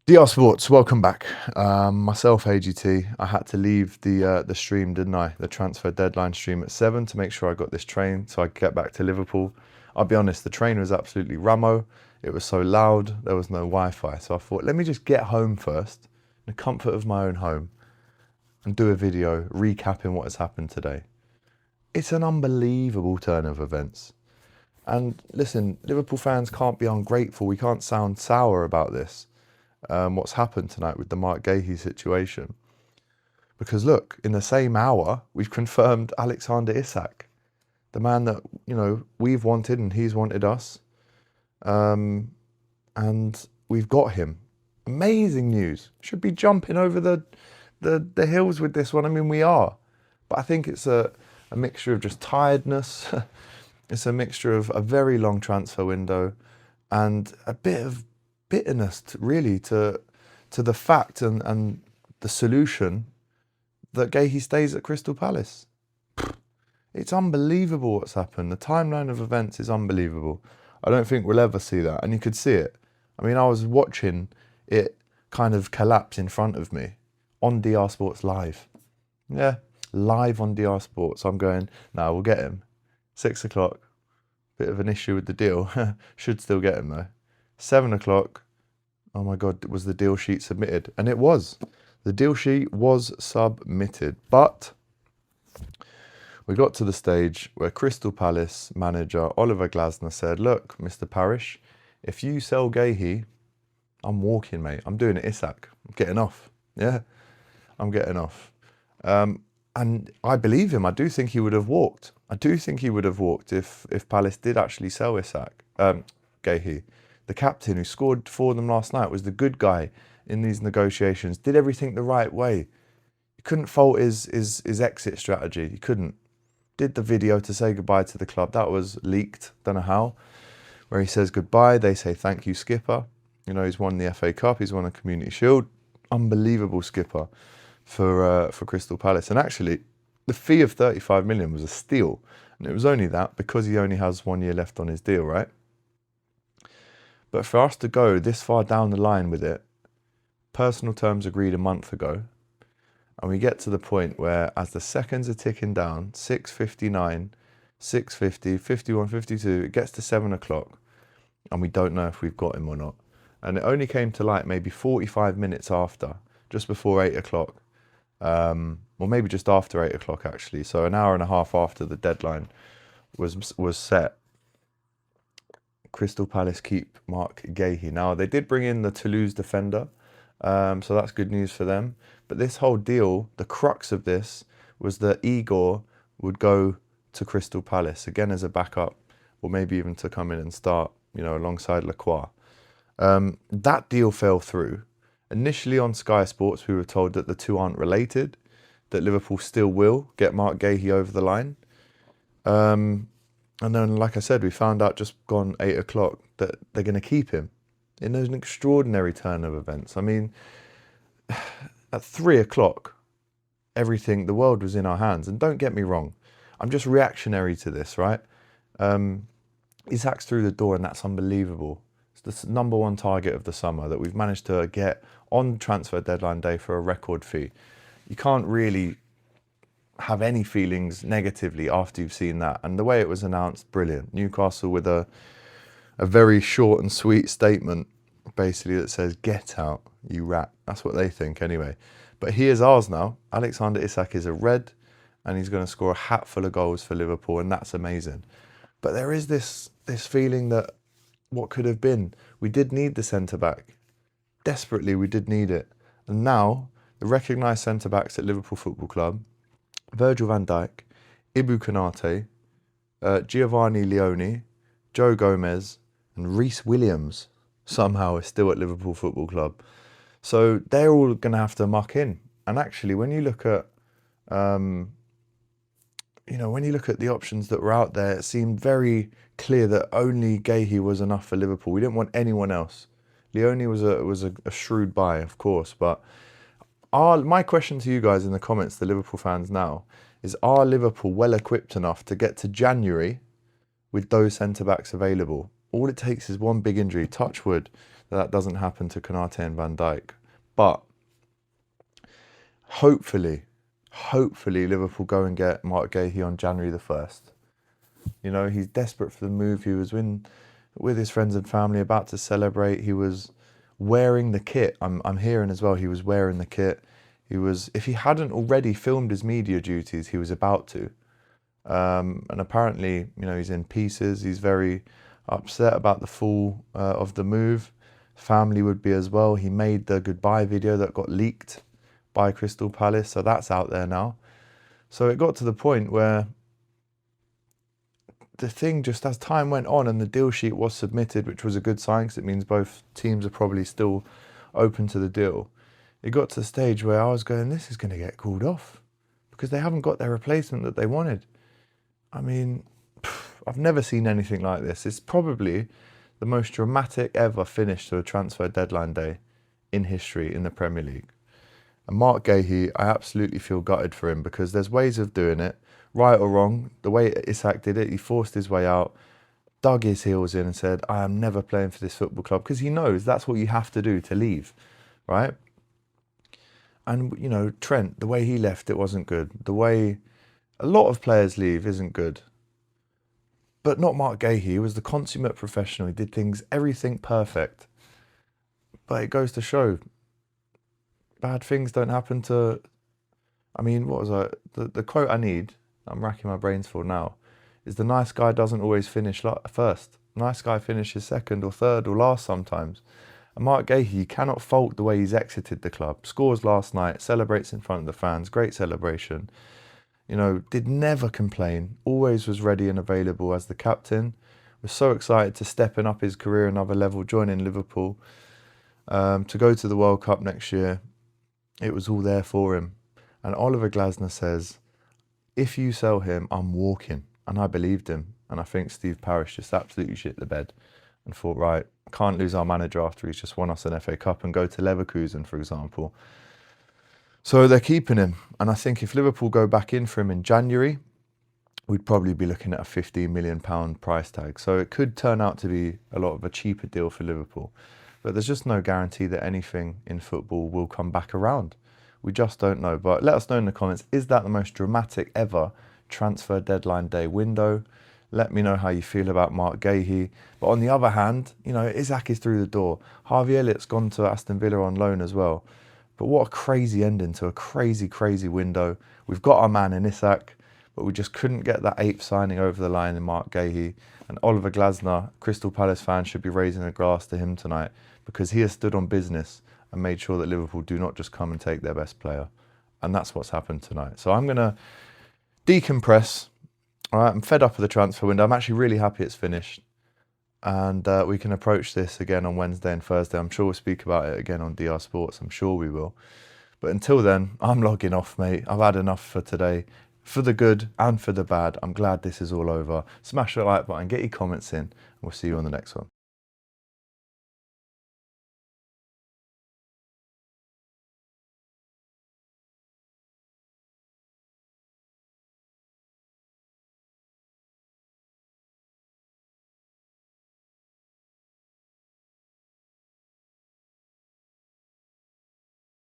DR Sports, welcome back. Myself, AGT. I had to leave the stream, didn't I? The transfer deadline stream at 7 to make sure I got this train so I could get back to Liverpool. I'll be honest, the train was absolutely rummo. It was so loud, there was no Wi-Fi. So I thought, let me just get home first, in the comfort of my own home, and do a video recapping what has happened today. It's an unbelievable turn of events. And listen, Liverpool fans can't be ungrateful. We can't sound sour about this. What's happened tonight with the Marc Guéhi situation. Because look, in the same hour, we've confirmed Alexander Isak, the man that, we've wanted and he's wanted us. And we've got him. Amazing news. Should be jumping over the hills with this one. I mean, we are. But I think it's a mixture of just tiredness. It's a mixture of a very long transfer window and a bit of bitterness to the fact and the solution that Guehi stays at Crystal Palace. It's unbelievable what's happened. The timeline of events is unbelievable. I don't think we'll ever see that, and you could see it. I mean, I was watching it kind of collapse in front of me on DR Sports live. Yeah, live on DR Sports. I'm going, no, we'll get him. 6 o'clock, bit of an issue with the deal. Should still get him though. 7 o'clock, oh my God, was the deal sheet submitted? And it was. The deal sheet was submitted. But we got to the stage where Crystal Palace manager Oliver Glasner said, look, Mr. Parish, if you sell Guehi, I'm walking, mate. I'm doing it, Isak. I'm getting off. Yeah, I'm getting off. And I believe him. I do think he would have walked. I do think he would have walked if Palace did actually sell Isak, Guehi. The captain who scored for them last night was the good guy in these negotiations, did everything the right way. You couldn't fault his exit strategy. You couldn't. Did the video to say goodbye to the club. That was leaked, don't know how, where he says goodbye. They say thank you, skipper. He's won the FA Cup. He's won a Community Shield. Unbelievable skipper for Crystal Palace. And actually, the fee of 35 million was a steal. And it was only that because he only has 1 year left on his deal, right? But for us to go this far down the line with it, personal terms agreed a month ago, and we get to the point where as the seconds are ticking down, 6:59, 6:50, 51, 52, it gets to 7 o'clock, and we don't know if we've got him or not. And it only came to light maybe 45 minutes after, just before 8 o'clock, or maybe just after 8 o'clock actually, so an hour and a half after the deadline was set. Crystal Palace keep Marc Guéhi. Now, they did bring in the Toulouse defender, so that's good news for them. But this whole deal, the crux of this, was that Igor would go to Crystal Palace, again as a backup, or maybe even to come in and start, alongside Lacroix. That deal fell through. Initially on Sky Sports, we were told that the two aren't related, that Liverpool still will get Marc Guéhi over the line. And then, like I said, we found out just gone 8 o'clock that they're going to keep him. In an extraordinary turn of events. I mean, at 3 o'clock, the world was in our hands. And don't get me wrong, I'm just reactionary to this, right? Isak's through the door and that's unbelievable. It's the number one target of the summer that we've managed to get on transfer deadline day for a record fee. You can't really have any feelings negatively after you've seen that. And the way it was announced, brilliant. Newcastle with a very short and sweet statement, basically, that says, get out, you rat. That's what they think anyway. But he is ours now. Alexander Isak is a red, and he's going to score a hat full of goals for Liverpool, and that's amazing. But there is this feeling that what could have been. We did need the centre-back. Desperately, we did need it. And now, the recognised centre-backs at Liverpool Football Club, Virgil van Dijk, Ibu Konate, Giovanni Leone, Joe Gomez, and Reece Williams somehow is still at Liverpool Football Club. So they're all going to have to muck in. And actually, when you look at, when you look at the options that were out there, it seemed very clear that only Guehi was enough for Liverpool. We didn't want anyone else. Leone was a shrewd buy, of course, but my question to you guys in the comments, the Liverpool fans now, is are Liverpool well equipped enough to get to January with those centre-backs available? All it takes is one big injury, touch wood, that doesn't happen to Konate and Van Dijk. But hopefully Liverpool go and get Marc Guéhi on January the 1st. You know, he's desperate for the move. He was with his friends and family, about to celebrate. He was wearing the kit. I'm hearing as well, he was wearing the kit. He was, if he hadn't already filmed his media duties, he was about to. And apparently, you know, he's in pieces. He's very upset about the fall of the move. Family would be as well. He made the goodbye video that got leaked by Crystal Palace, so that's out there now. So it got to the point where the thing, just as time went on and the deal sheet was submitted, which was a good sign because it means both teams are probably still open to the deal, it got to the stage where I was going, this is going to get called off because they haven't got their replacement that they wanted. I mean, I've never seen anything like this. It's probably the most dramatic ever finish to a transfer deadline day in history in the Premier League. And Marc Guehi, I absolutely feel gutted for him because there's ways of doing it, right or wrong. The way Isak did it, he forced his way out, dug his heels in and said, I am never playing for this football club, because he knows that's what you have to do to leave, right? And, you know, Trent, the way he left, it wasn't good. The way a lot of players leave isn't good. But not Marc Guehi. He was the consummate professional. He did things, everything perfect. But it goes to show, bad things don't happen to... I mean, what was I... The quote I need, I'm racking my brains for now, is the nice guy doesn't always finish first. Nice guy finishes second or third or last sometimes. And Marc Guehi, you cannot fault the way he's exited the club. Scores last night, celebrates in front of the fans, great celebration. You know, did never complain, always was ready and available as the captain. Was so excited to stepping up his career another level, joining Liverpool, to go to the World Cup next year. It was all there for him. And Oliver Glasner says, if you sell him, I'm walking. And I believed him. And I think Steve Parish just absolutely shit the bed and thought, right, can't lose our manager after he's just won us an FA Cup and go to Leverkusen, for example. So they're keeping him. And I think if Liverpool go back in for him in January, we'd probably be looking at a £15 million price tag. So it could turn out to be a lot of a cheaper deal for Liverpool. But there's just no guarantee that anything in football will come back around. We just don't know. But let us know in the comments, is that the most dramatic ever transfer deadline day window? Let me know how you feel about Marc Guehi. But on the other hand, you know, Isak is through the door. Harvey Elliott's gone to Aston Villa on loan as well. But what a crazy ending to a crazy, crazy window. We've got our man in Isak, but we just couldn't get that 8th signing over the line in Marc Guehi. And Oliver Glasner, Crystal Palace fans, should be raising a glass to him tonight because he has stood on business and made sure that Liverpool do not just come and take their best player. And that's what's happened tonight. So I'm going to decompress. All right, I'm fed up with the transfer window. I'm actually really happy it's finished. And we can approach this again on Wednesday and Thursday. I'm sure we'll speak about it again on DR Sports. I'm sure we will. But until then, I'm logging off, mate. I've had enough for today. For the good and for the bad. I'm glad this is all over. Smash the like button, get your comments in, and we'll see you on the next one.